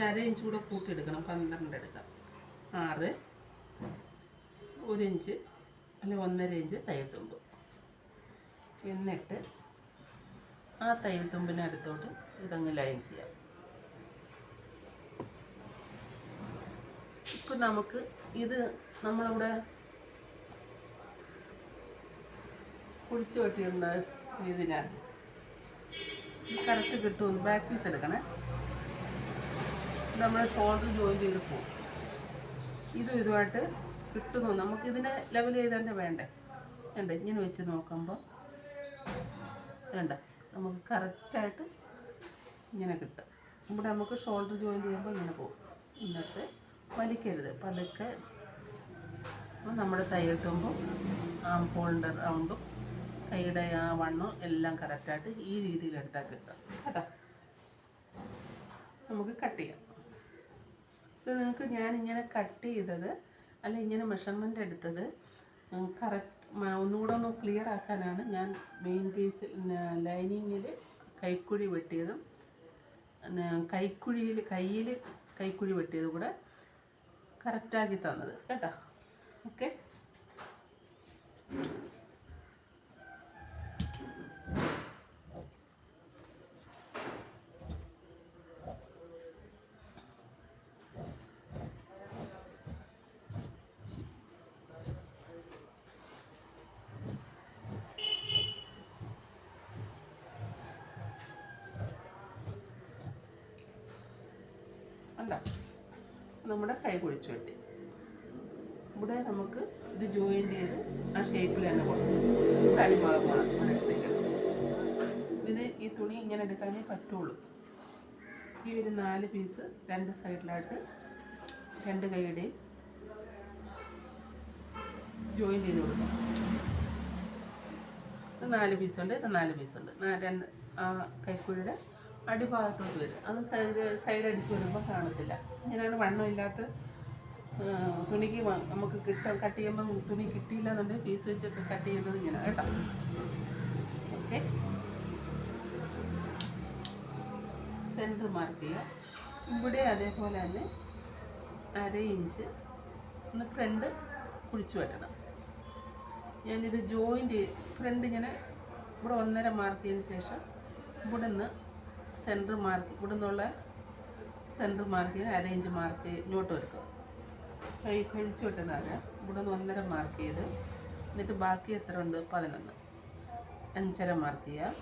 S1: 1/2 ഇഞ്ച് കൂടെ കൂട്ടിയെടുക്കണം, 12 എടുക്കാം. 6, 1 ഇഞ്ച് അല്ലെങ്കിൽ 1.5 ഇഞ്ച് തയ്യൽ തുമ്പ്. എന്നിട്ട് ആ തയ്യൽ തുമ്പിനടുത്തോട്ട് ഇതങ്ങ് ലൈൻ ചെയ്യാം. ഇപ്പം നമുക്ക് ഇത് നമ്മളിവിടെ കുഴിച്ച് വെട്ടിയിടുന്ന രീതിയിലാണ് കറക്റ്റ് കിട്ടുമെന്ന്. ബാക്ക് പീസ് എടുക്കണേ. നമ്മൾ ഷോൾഡർ ജോയിൻ ചെയ്ത് പോകും. ഇതുമായിട്ട് കിട്ടുന്നു. നമുക്കിതിനെ ലെവൽ ചെയ്ത് തന്നെ വേണ്ടേ. വേണ്ട ഇങ്ങനെ വെച്ച് നോക്കുമ്പോൾ വേണ്ട നമുക്ക് കറക്റ്റായിട്ട് ഇങ്ങനെ കിട്ടും. ഇവിടെ നമുക്ക് ഷോൾഡർ ജോയിൻ ചെയ്യുമ്പോൾ ഇങ്ങനെ പോകും. എന്നിട്ട് വലിക്കരുത്, പതുക്കെ നമ്മുടെ തയ്യൽ തുമ്പും ആം ഹോളിൻ്റെ റൗണ്ടും കൈയുടെ ആ വണ്ണം എല്ലാം കറക്റ്റായിട്ട് ഈ രീതിയിൽ എടുത്താൽ കിട്ടും കേട്ടോ. നമുക്ക് കട്ട് ചെയ്യാം. ഇത് നിങ്ങൾക്ക് ഞാനിങ്ങനെ കട്ട് ചെയ്തത് അല്ല ഇങ്ങനെ മെഷർമെൻ്റ് എടുത്തത് കറക്റ്റ് ഒന്നുകൂടെ ഒന്ന് ക്ലിയർ ആക്കാനാണ്. ഞാൻ മെയിൻ പീസ് ലൈനിങ്ങിൽ കൈക്കുഴി വെട്ടിയതും കയ്യിൽ കൈക്കുഴി വെട്ടിയതും കൂടെ കറക്റ്റാക്കി തന്നത് കേട്ടോ. ഓക്കെ, കണ്ടോ നമ്മുടെ കൈ കുഴിച്ച് വെട്ടി. ഇവിടെ നമുക്ക് ഇത് ജോയിൻ്റ് ചെയ്ത് ആ ഷേപ്പിൽ തന്നെ കൊടുക്കും. അടിഭാഗമാണ് എടുത്തേക്കുന്നത്. ഇതിന് ഈ തുണി ഇങ്ങനെ എടുക്കാനേ പറ്റുള്ളൂ. ഈ ഒരു 4 പീസ് 2 സൈഡിലായിട്ട് 2 കൈയുടെയും ജോയിൻ്റ് ചെയ്ത് കൊടുക്കാം. ഇത് 4 പീസുണ്ട്, ഇത് 4 പീസുണ്ട്. 2 ആ കൈക്കുഴിയുടെ അടിഭാഗത്തോട്ട് വരും. അത് സൈഡ് അടിച്ച് വരുമ്പോൾ കാണത്തില്ല. ഇങ്ങനെയാണ് വണ്ണമില്ലാത്ത തുണിക്ക് നമുക്ക് കട്ട് ചെയ്യുമ്പോൾ തുണി കിട്ടിയില്ല എന്നുണ്ടെങ്കിൽ പീസ് വെച്ചൊക്കെ കട്ട് ചെയ്യുന്നത് ഇങ്ങനെ കേട്ടോ. ഓക്കെ, സെൻറ്റർ മാർക്ക് ചെയ്യുക. ഇവിടെ അതേപോലെ തന്നെ 1/2 ഇഞ്ച് ഒന്ന് ഫ്രണ്ട് കുഴിച്ച് വെട്ടണം. ഞാനിത് ജോയിൻ്റ് ഫ്രണ്ട് ഇങ്ങനെ ഇവിടെ 1.5 മാർക്ക് ചെയ്തതിന് ശേഷം ഇവിടെ നിന്ന് സെൻറ്റർ മാർക്ക്, ഇവിടെ നിന്നുള്ള സെൻറ്റർ മാർക്ക് ചെയ്ത് 1/2 ഇഞ്ച് മാർക്ക് ഇങ്ങോട്ട് വെക്കുക. കഴിച്ചു വിട്ടതാണ്. ഇവിടെ നിന്ന് 1.5 മാർക്ക് ചെയ്ത് എന്നിട്ട് ബാക്കി എത്ര ഉണ്ട് 11 5.5 മാർക്ക് ചെയ്യുക.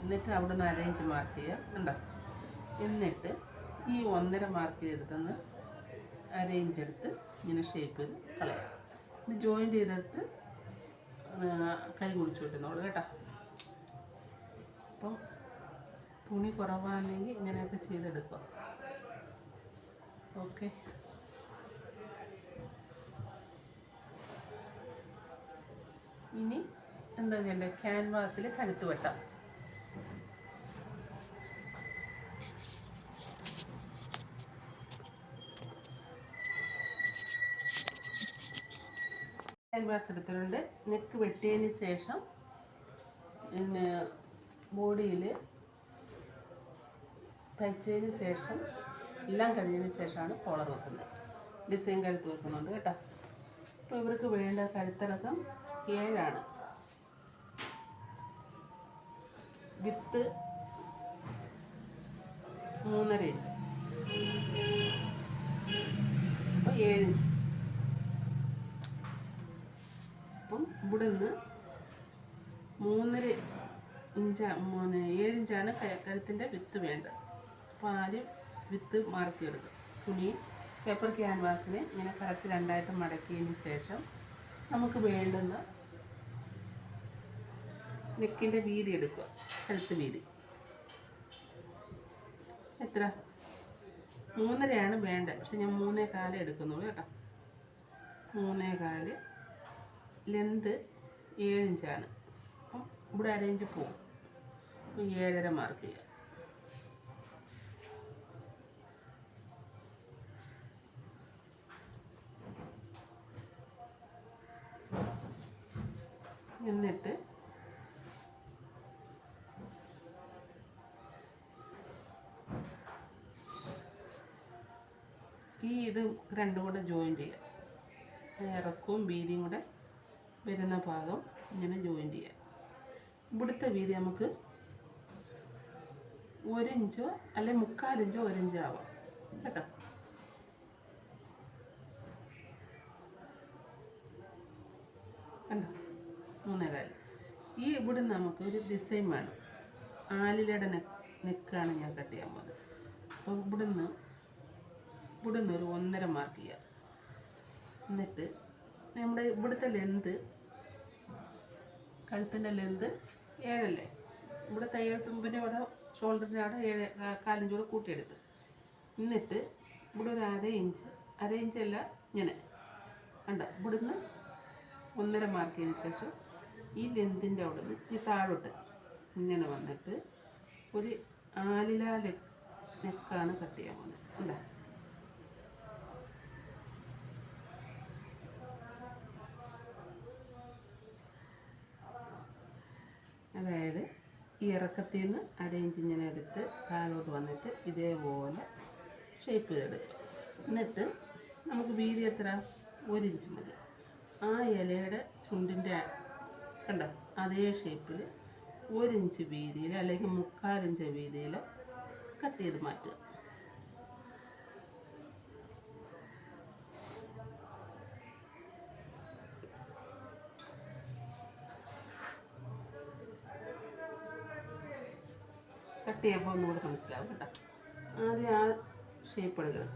S1: എന്നിട്ട് അവിടെ നിന്ന് 1/2 ഇഞ്ച് മാർക്ക് ചെയ്യുക. ഉണ്ടോ? എന്നിട്ട് ഈ 1.5 മാർക്ക് ചെയ്തെടുത്തുനിന്ന് 1/2 ഇഞ്ച് എടുത്ത് ഇങ്ങനെ ഷേപ്പ് ചെയ്ത് കളയാം. ഇത് ജോയിൻ്റ് ചെയ്തിട്ട് കൈ കുടിച്ചു വിട്ടുന്നോളൂ കേട്ടോ. അപ്പം തുണി കുറവാണെങ്കിൽ ഇങ്ങനെയൊക്കെ ചെയ്തെടുക്കാം. ഓക്കെ, ഇനി എന്താ ചെയ്യേണ്ടത്? ക്യാൻവാസിൽ കഴുത്ത് വെട്ടാം. ക്യാൻവാസ് എടുത്തിട്ടുണ്ട്. നെക്ക് വെട്ടിയതിന് ശേഷം പിന്നെ ബോഡിയിൽ തയ്ച്ചതിന് ശേഷം എല്ലാം കഴിഞ്ഞതിന് ശേഷമാണ് കോളർ വെക്കുന്നത്. ഡിസൈൻ കഴുത്ത് വെക്കുന്നുണ്ട് കേട്ടോ. അപ്പോൾ ഇവർക്ക് വേണ്ട കഴുത്തിറക്കം 7 വിത്ത് 3.5 ഇഞ്ച്, അപ്പോൾ 7 ഇഞ്ച്. അപ്പം ഇവിടെ നിന്ന് 3.5 ഇഞ്ച് 7 ഇഞ്ചാണ് കഴുത്തിൻ്റെ വിത്ത് വേണ്ടത്. അപ്പോൾ ആദ്യം വിത്ത് മാർക്ക് എടുക്കുക. തുണി പേപ്പർ ക്യാൻവാസിന് ഇങ്ങനെ കറക്റ്റ് 2ആയിട്ട് മടക്കിയതിന് ശേഷം നമുക്ക് വേണ്ടുന്ന നെക്കിൻ്റെ വീതി എടുക്കുക. കഴുത്ത് വീതി എത്ര? 3.5 വേണ്ടത്, പക്ഷെ ഞാൻ 3.25 എടുക്കുന്നുള്ളൂ കേട്ടോ. 3.25. ലെന്ത് 7 ഇഞ്ചാണ്. അപ്പം ഇവിടെ 1/2 ഇഞ്ച് പോകും. 7.5 മാർക്ക് ചെയ്യുക. എന്നിട്ട് ഇത് രണ്ടും കൂടെ ജോയിൻ്റ് ചെയ്യുക. ഇറക്കവും വീതിയും കൂടെ വരുന്ന ഭാഗം ഇങ്ങനെ ജോയിൻ്റ് ചെയ്യുക. ഇവിടുത്തെ വീതി നമുക്ക് 1 ഇഞ്ചോ അല്ലെ 3/4 ഇഞ്ചോ 1 ഇഞ്ചോ ആവാം കേട്ടോ. കണ്ടോ? 3.25. ഈ ഇവിടെ നമുക്ക് ഒരു ഡിസൈൻ വേണം. ആലിലയുടെ നെക്കാണ് ഞാൻ കട്ട് ചെയ്യാൻ പോകുന്നത്. അപ്പോൾ ഇവിടുന്ന് ഒരു 1.5 മാർക്ക് ചെയ്യുക. എന്നിട്ട് നമ്മുടെ ഇവിടുത്തെ ലെന്ത്, കഴുത്തിൻ്റെ ലെന്ത് 7 അല്ലേ? ഇവിടെ തയ്യൽ തുമ്പിൻ്റെ അവിടെ ഷോൾഡറിൻ്റെ അവിടെ 4 ഇഞ്ച് കൂടെ കൂട്ടിയെടുത്ത്, എന്നിട്ട് ഇവിടെ ഒരു 1/2 ഇഞ്ച്, 1/2 ഇഞ്ചല്ല ഇങ്ങനെ കണ്ടോ. ഇവിടുന്ന് 1.5 മാർക്ക് ചെയ്തതിന് ശേഷം ഈ ലെന്തിൻ്റെ അവിടെ നിന്ന് ഈ താഴോട്ട് ഇങ്ങനെ വന്നിട്ട് ഒരു ആലില നെക്കാണ് കട്ട് ചെയ്യാൻ പോകുന്നത്. അല്ല, അതായത് ഈ ഇറക്കത്തിൽ നിന്ന് അരയിഞ്ച് ഇങ്ങനെ എടുത്ത് താഴോട്ട് വന്നിട്ട് ഇതേപോലെ ഷേപ്പ് ചെയ്തെടുക്കും. എന്നിട്ട് നമുക്ക് വീതി എത്ര? 1 ഇഞ്ച് മതി. ആ ഇലയുടെ ചുണ്ടിൻ്റെ കണ്ടോ അതേ ഷേപ്പിൽ 1 ഇഞ്ച് വീതിയിൽ അല്ലെങ്കിൽ 3/4 ഇഞ്ച് വീതിയിൽ കട്ട് ചെയ്ത് മാറ്റുക. കട്ട് ചെയ്യുമ്പോൾ ഒന്നുകൂടെ മനസ്സിലാവും കേട്ടോ. ആദ്യം ആ ഷേപ്പ് എടുക്കണം.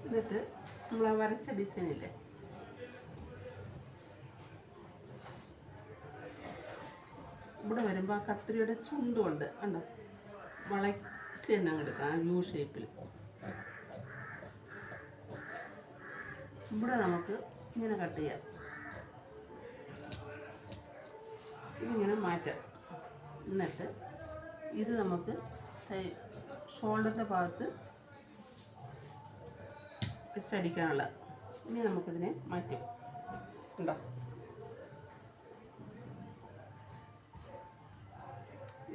S1: എന്നിട്ട് നമ്മൾ ആ വരച്ച ഡിസൈനില്ലേ ഇവിടെ വരുമ്പോൾ ആ കത്രിയുടെ ചുണ്ടുകൊണ്ട് കണ്ടോ വളച്ച് തന്നെ അങ്ങ് എടുക്കാം. ആ യു ഷേപ്പിൽ ഇവിടെ നമുക്ക് ഇങ്ങനെ കട്ട് ചെയ്യാം. ഇതിങ്ങനെ മാറ്റാം. എന്നിട്ട് ഇത് നമുക്ക് ഷോൾഡറിൻ്റെ ഭാഗത്ത് വെച്ചടിക്കാനുള്ള. ഇനി നമുക്കിതിനെ മാറ്റും. ഉണ്ടോ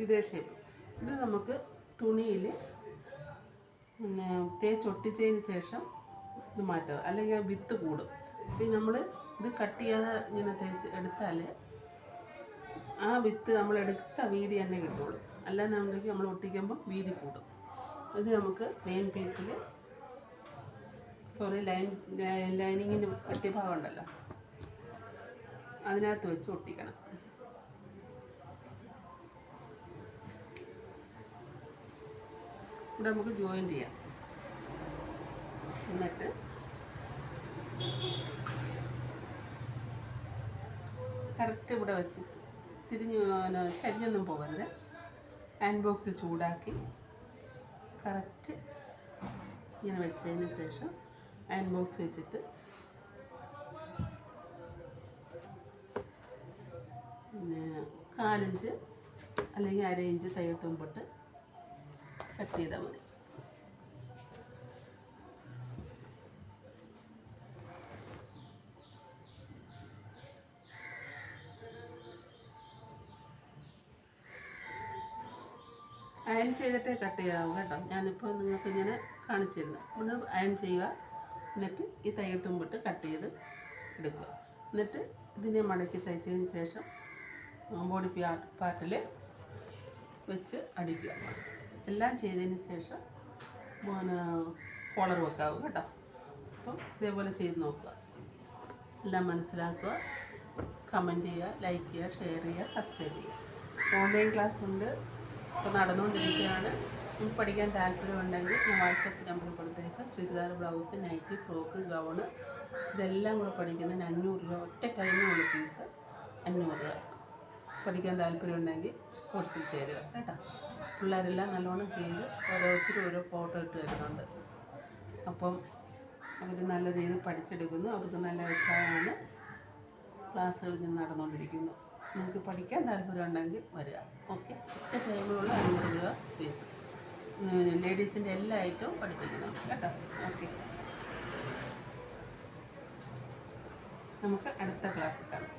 S1: ഇതേ ഷേപ്പ്. ഇത് നമുക്ക് തുണിയിൽ പിന്നെ തേച്ചൊട്ടിച്ചതിന് ശേഷം ഇത് മാറ്റുക, അല്ലെങ്കിൽ ആ വിത്ത് കൂടും. പിന്നെ നമ്മൾ ഇത് കട്ട് ചെയ്യാതെ ഇങ്ങനെ തേച്ച് എടുത്താൽ ആ വിത്ത് നമ്മൾ എടുത്ത വീതി തന്നെ കിട്ടുള്ളൂ. അല്ലാന്നുണ്ടെങ്കിൽ നമ്മൾ ഒട്ടിക്കുമ്പോൾ വീതി കൂടും. ഇത് നമുക്ക് മെയിൻ പീസിൽ ലൈനിങ്ങിന് കട്ടി ഭാഗം ഉണ്ടല്ലോ അതിനകത്ത് വെച്ച് ഒട്ടിക്കണം. ഇവിടെ നമുക്ക് ജോയിൻ ചെയ്യാം. എന്നിട്ട് കറക്റ്റ് ഇവിടെ വെച്ച് ചരിഞ്ഞൊന്നും പോകരുത്. ഹാൻഡ് ബോക്സ് ചൂടാക്കി കറക്റ്റ് ഇങ്ങനെ വെച്ചതിന് ശേഷം ഹാൻഡ് ബോക്സ് വെച്ചിട്ട് പിന്നെ 4 ഇഞ്ച് അല്ലെങ്കിൽ 1/2 ഇഞ്ച് തയ്യൽ തുമ്പിട്ട് കട്ട് ചെയ്താൽ മതി. അയൺ ചെയ്തിട്ടേ കട്ട് ചെയ്യാവും കേട്ടോ. ഞാനിപ്പോൾ നിങ്ങൾക്ക് ഇങ്ങനെ കാണിച്ചു തരുന്നത്. ഒന്ന് അയൺ ചെയ്യുക, എന്നിട്ട് ഈ തയ്യൽ തുമ്പിട്ട് കട്ട് ചെയ്ത് എടുക്കുക. എന്നിട്ട് ഇതിനെ മടക്കി തയ്ച്ചതിന് ശേഷം ബോഡി പാർട്ടിൽ വെച്ച് അടിക്കുക. എല്ലാം ചെയ്തതിന് ശേഷം കോളർ വെക്കാവും കേട്ടോ. അപ്പം ഇതേപോലെ ചെയ്ത് നോക്കുക. എല്ലാം മനസ്സിലാക്കുക. കമൻറ്റ് ചെയ്യുക, ലൈക്ക് ചെയ്യുക, ഷെയർ ചെയ്യുക, സബ്സ്ക്രൈബ് ചെയ്യുക. ഓൺലൈൻ ക്ലാസ് ഉണ്ട്, ഇപ്പോൾ നടന്നുകൊണ്ടിരിക്കുകയാണ്. നിങ്ങൾക്ക് പഠിക്കാൻ താല്പര്യമുണ്ടെങ്കിൽ ഞാൻ വാട്സപ്പ് നമ്പർ കൊടുത്തേക്കാം. Churidar, blouse, nighty, frock, gown ഇതെല്ലാം കൂടെ പഠിക്കുന്നതിന് 500 രൂപ ഒറ്റ ടൈമിനുള്ള ഫീസ് 500 രൂപ. പഠിക്കാൻ താല്പര്യമുണ്ടെങ്കിൽ കോഴ്സിൽ ചേരുക കേട്ടോ. പിള്ളേരെല്ലാം നല്ലോണം ചെയ്ത് ഓരോരുത്തരും ഓരോ ഫോട്ടോ ഇട്ട് തരുന്നുണ്ട്. അപ്പം അവർ നല്ല രീതിയിൽ പഠിച്ചെടുക്കുന്നു. അവർക്ക് നല്ല അഭിപ്രായമാണ്. ക്ലാസ്സുകൾ ഇങ്ങനെ നടന്നുകൊണ്ടിരിക്കുന്നു. നിങ്ങൾക്ക് പഠിക്കാൻ താല്പര്യമുണ്ടെങ്കിൽ വരിക. ഓക്കെ. ഒറ്റ ടൈമിലുള്ള 500 രൂപ ഫീസ്. ലേഡീസിൻ്റെ എല്ലാ ഐറ്റവും പഠിപ്പിക്കുന്നുണ്ട് കേട്ടോ. ഓക്കെ, നമുക്ക് അടുത്ത ക്ലാസ്സിൽ കാണാം.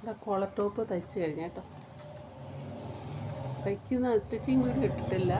S1: ഇവിടെ കോളർ ടോപ്പ് തയ്ച്ച് കഴിഞ്ഞ കേട്ടോ. തയ്ക്കുന്ന സ്റ്റിച്ചിങ് വീഡിയോ ഇട്ടിട്ടില്ല.